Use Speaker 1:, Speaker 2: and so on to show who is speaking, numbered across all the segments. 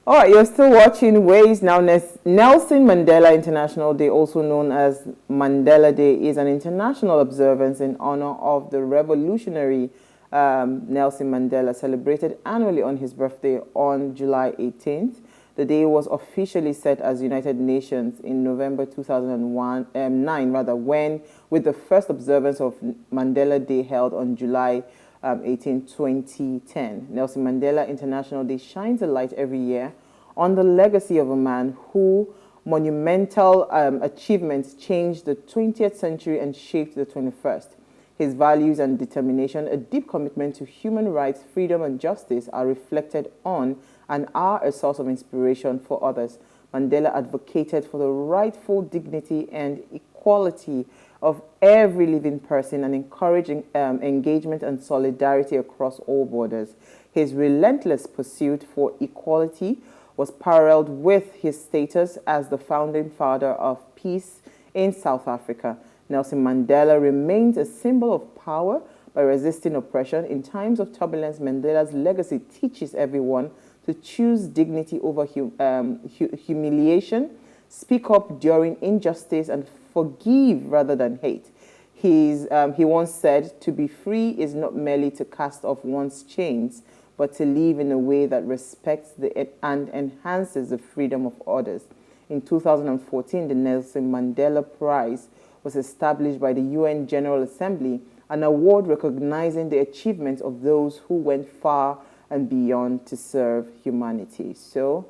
Speaker 1: All right, you're still watching Ways Now. Nelson Mandela International Day, also known as Mandela Day, is an international observance in honor of the revolutionary Nelson Mandela, celebrated annually on his birthday on July 18th. The day was officially set as United Nations in November 2009, when with the first observance of Mandela Day held on July 18, 2010. Nelson Mandela International Day shines a light every year on the legacy of a man whose monumental achievements changed the 20th century and shaped the 21st. His values and determination, a deep commitment to human rights, freedom, and justice are reflected on and are a source of inspiration for others. Mandela advocated for the rightful dignity and equality of every living person and encouraging engagement and solidarity across all borders. His relentless pursuit for equality was paralleled with his status as the founding father of peace in South Africa. Nelson Mandela remains a symbol of power by resisting oppression. In times of turbulence, Mandela's legacy teaches everyone to choose dignity over humiliation, speak up during injustice, and forgive rather than hate. He once said, "To be free is not merely to cast off one's chains, but to live in a way that respects and enhances the freedom of others." In 2014, the Nelson Mandela Prize was established by the UN General Assembly, an award recognizing the achievements of those who went far and beyond to serve humanity. So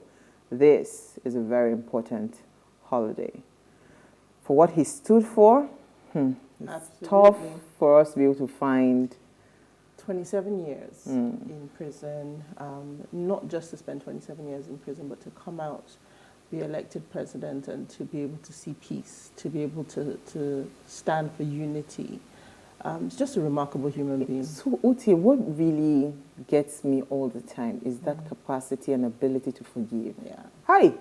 Speaker 1: this is a very important holiday. For what he stood for, it's tough for us to be able to find
Speaker 2: 27 years in prison, not just to spend 27 years in prison, but to come out, be elected president, and to be able to see peace, to be able to stand for unity. It's just a remarkable human being.
Speaker 1: So, Uti, what really gets me all the time is that capacity and ability to forgive.
Speaker 2: Yeah.
Speaker 1: Hi.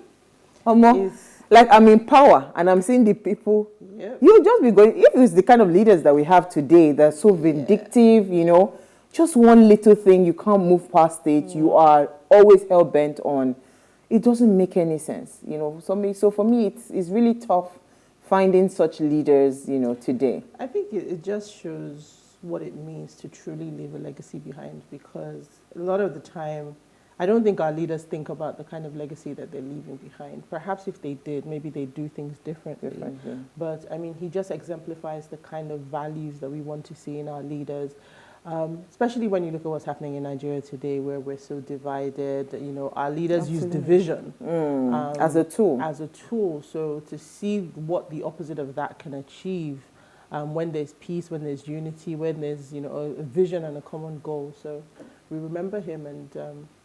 Speaker 1: Like, I'm in power and I'm seeing the people.
Speaker 2: Yep.
Speaker 1: You just be going, if it's the kind of leaders that we have today, they're so vindictive, you know, just one little thing, you can't move past it. You are always hell-bent on. It doesn't make any sense, you know. So for me, it's really tough finding such leaders, you know, today.
Speaker 2: I think it just shows what it means to truly leave a legacy behind, because a lot of the time, I don't think our leaders think about the kind of legacy that they're leaving behind. Perhaps if they did, maybe they do things differently. But I mean, he just exemplifies the kind of values that we want to see in our leaders. Especially when you look at what's happening in Nigeria today, where we're so divided. You know, our leaders use division
Speaker 1: as a tool.
Speaker 2: As a tool. So to see what the opposite of that can achieve when there's peace, when there's unity, when there's, you know, a vision and a common goal. So we remember him and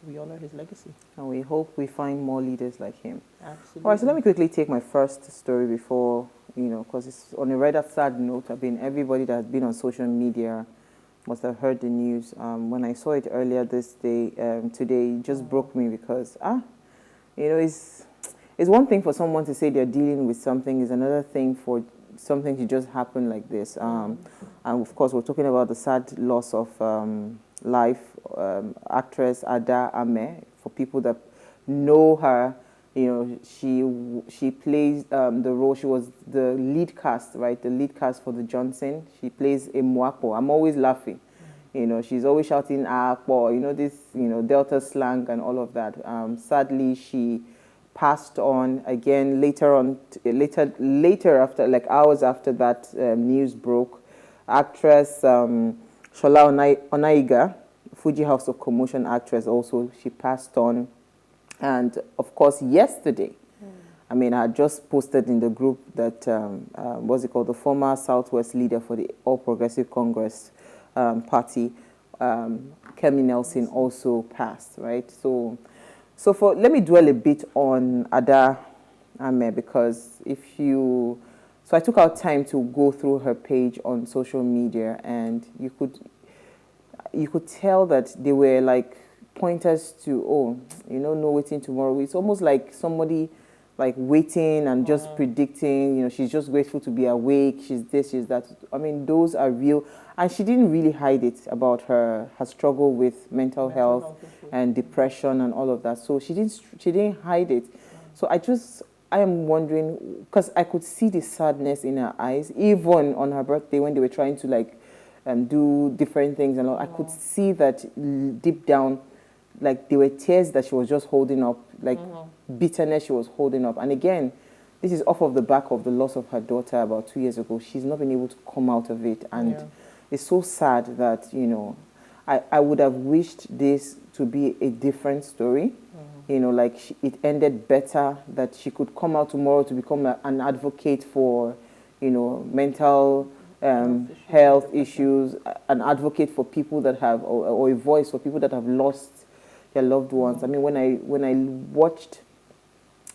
Speaker 2: we honor his legacy.
Speaker 1: And we hope we find more leaders like him.
Speaker 2: Absolutely.
Speaker 1: All right, so let me quickly take my first story before, you know, because it's on a rather sad note. Everybody that has been on social media must have heard the news. When I saw it earlier this day, today, it just broke me because, you know, it's one thing for someone to say they're dealing with something, it's another thing for something to just happen like this. And of course, we're talking about the sad loss of life, actress Ameh. For people that know her, you know, she plays the role. She was the lead cast, right? The lead cast for the Johnson. She plays a Mwakpo. I'm always laughing. You know, she's always shouting Akpo, you know, this, you know, Delta slang and all of that. Sadly, she passed on again later after, like hours after that news broke. Actress Sola Onayiga, Fuji House of Commotion actress also, she passed on. And of course, yesterday, I mean, I had just posted in the group that, what's it called, the former Southwest leader for the All Progressive Congress party, Kemi Nelson, also passed, right? So let me dwell a bit on Ada Ameh, because so I took out time to go through her page on social media, and you could tell that they were like pointers to, oh, you know, no waiting tomorrow. It's almost like somebody like waiting and just predicting, you know, she's just grateful to be awake, she's this, she's that. I mean, those are real. And she didn't really hide it about her struggle with mental health and depression and all of that. So she didn't hide it. So I am wondering, because I could see the sadness in her eyes, even on her birthday when they were trying to like do different things and all. I could see that deep down, like there were tears that she was just holding up, like bitterness she was holding up. And again, this is off of the back of the loss of her daughter about 2 years ago. She's not been able to come out of it. And it's so sad that, you know, I would have wished this to be a different story. You know, like it ended better, that she could come out tomorrow to become an advocate for, you know, mental health issues, an advocate for people that have, or a voice for people that have lost their loved ones. I mean, when I watched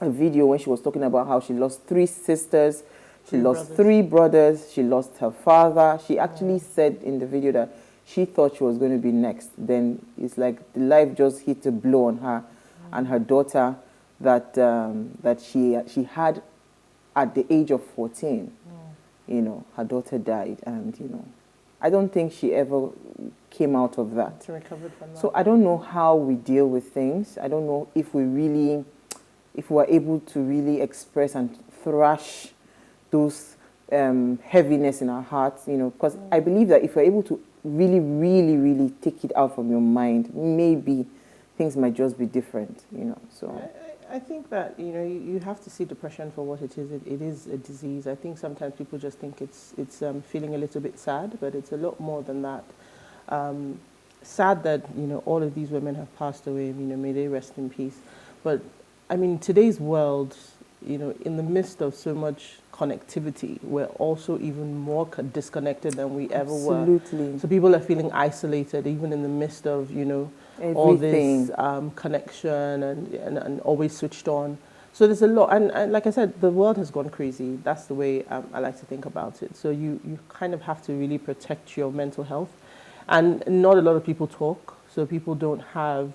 Speaker 1: a video when she was talking about how she lost 3 sisters, she lost 3 brothers, she lost her father. She actually said in the video that she thought she was going to be next. Then it's like the life just hit a blow on her and her daughter that that she had at the age of 14. You know, her daughter died, and you know, I don't think she ever came out of that.
Speaker 2: She recovered from that.
Speaker 1: So I don't know how we deal with things. I don't know if we are able to really express and thrash those heaviness in our hearts, you know, because I believe that if you're able to really, really, really take it out from your mind, maybe things might just be different, you know. So
Speaker 2: I think that, you know, you have to see depression for what it is. It is a disease. I think sometimes people just think it's feeling a little bit sad, but it's a lot more than that. Sad that, you know, all of these women have passed away. You know, may they rest in peace. But I mean, today's world, you know, in the midst of so much connectivity, we're also even more disconnected than we ever were. So people are feeling isolated, even in the midst of, you know, all this connection and always switched on. So there's a lot, and like I said, the world has gone crazy. That's the way I like to think about it. So you kind of have to really protect your mental health. And not a lot of people talk, so people don't have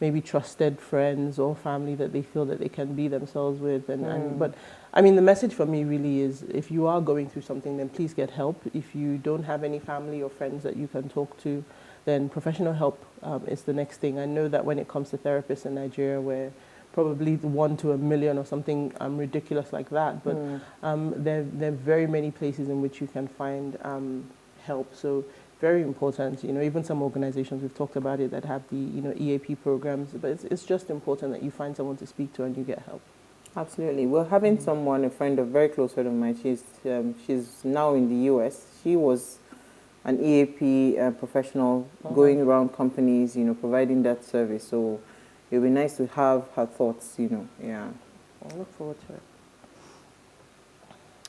Speaker 2: maybe trusted friends or family that they feel that they can be themselves with. But I mean, the message for me really is, if you are going through something, then please get help. If you don't have any family or friends that you can talk to, then professional help is the next thing. I know that when it comes to therapists in Nigeria, we're probably 1 to 1 million or something ridiculous like that. But there are very many places in which you can find help. So very important, you know, even some organizations, we've talked about it, that have the, you know, EAP programs, but it's just important that you find someone to speak to and you get help.
Speaker 1: Absolutely. We're having someone, a friend, a very close friend of mine, she's now in the US. She was an EAP professional going around companies, you know, providing that service. So it would be nice to have her thoughts, you know, yeah.
Speaker 2: I look forward to it.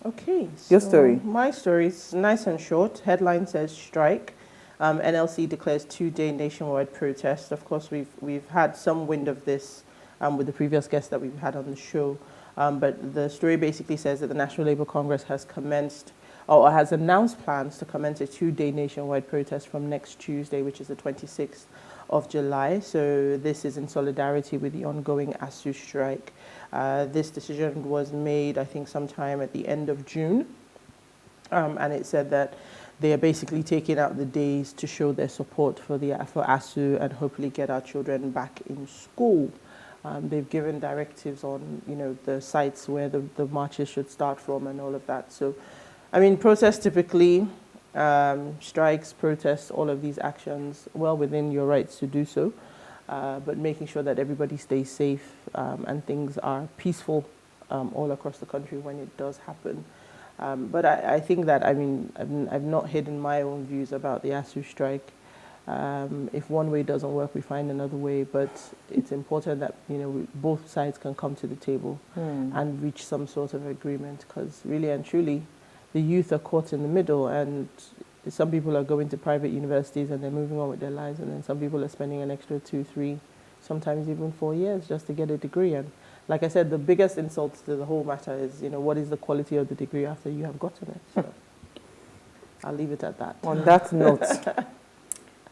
Speaker 2: Okay.
Speaker 1: Your story.
Speaker 2: My story is nice and short. Headline says strike. NLC declares 2-day nationwide protest. Of course, we've had some wind of this with the previous guests that we've had on the show. But the story basically says that the National Labour Congress has commenced or has announced plans to commence a 2-day nationwide protest from next Tuesday, which is the 26th of July. So this is in solidarity with the ongoing ASU strike. This decision was made, I think, sometime at the end of June. And it said that they are basically taking out the days to show their support for ASU and hopefully get our children back in school. They've given directives on, you know, the sites where the marches should start from and all of that. So, I mean, protests typically, strikes, protests, all of these actions, well within your rights to do so, but making sure that everybody stays safe and things are peaceful all across the country when it does happen. But I think that, I mean, I've not hidden my own views about the ASU strike. If one way doesn't work, we find another way, but it's important that, you know, both sides can come to the table and reach some sort of agreement, because really and truly, the youth are caught in the middle, and some people are going to private universities and they're moving on with their lives, and then some people are spending an extra 2, 3, sometimes even 4 years just to get a degree. And like I said, the biggest insult to the whole matter is, you know, what is the quality of the degree after you have gotten it? So I'll leave it at that.
Speaker 1: On that note,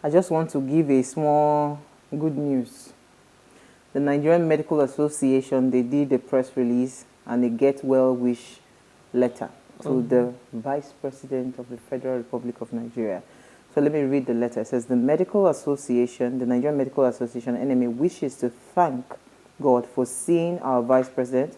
Speaker 1: I just want to give a small good news. The Nigerian Medical Association, they did a press release and a get well wish letter to the Vice President of the Federal Republic of Nigeria. So let me read the letter. It says, the Medical Association, the Nigerian Medical Association, NMA, wishes to thank God for seeing our Vice President,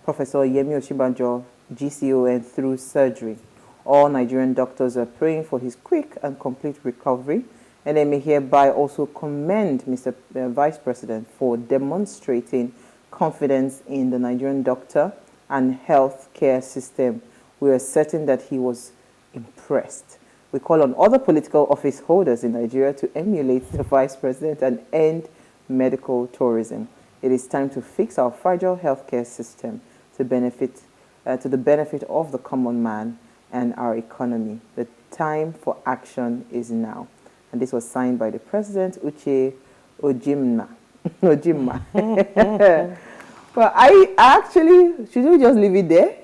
Speaker 1: Professor Osibanjo, GCON, through surgery. All Nigerian doctors are praying for his quick and complete recovery. NMA hereby also commend Mr. Vice President for demonstrating confidence in the Nigerian doctor and health care system. We are certain that he was impressed. We call on other political office holders in Nigeria to emulate the Vice President and end medical tourism. It is time to fix our fragile healthcare system to the benefit of the common man and our economy. The time for action is now. And this was signed by the President, Uche Ojimma. But I actually, should we just leave it there?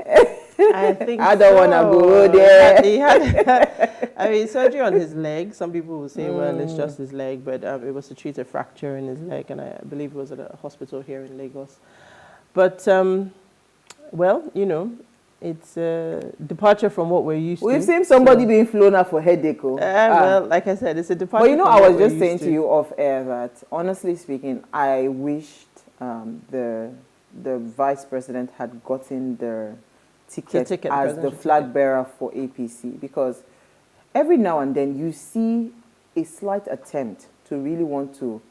Speaker 2: I think
Speaker 1: I don't want to go there.
Speaker 2: He had, I mean, surgery on his leg. Some people will say, well, it's just his leg, but it was to treat a fracture in his leg, and I believe it was at a hospital here in Lagos. But, well, you know, it's a departure from what we're used to.
Speaker 1: We've seen somebody being flown out for headache.
Speaker 2: Well, like I said, it's a departure.
Speaker 1: But you know,
Speaker 2: from
Speaker 1: I was
Speaker 2: what we're
Speaker 1: just saying
Speaker 2: used
Speaker 1: to you off air that, honestly speaking, I wished the Vice President had gotten the ticket as the flag bearer for APC, because every now and then you see a slight attempt to really want to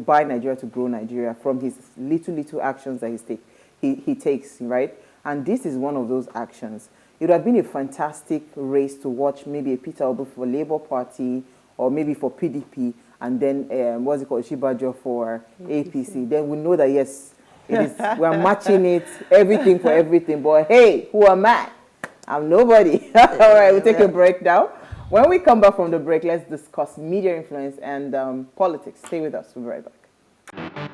Speaker 1: buy Nigeria to grow Nigeria from his little actions that he takes, right? And this is one of those actions. It would have been a fantastic race to watch, maybe a Peter Obi for Labour Party or maybe for PDP, and then what's it called, Osibanjo for APC. Then we know that yes, we're matching it, everything for everything. But hey, who am I? I'm nobody. All right, we'll take a break now. When we come back from the break, let's discuss media influence and politics. Stay with us. We'll be right back.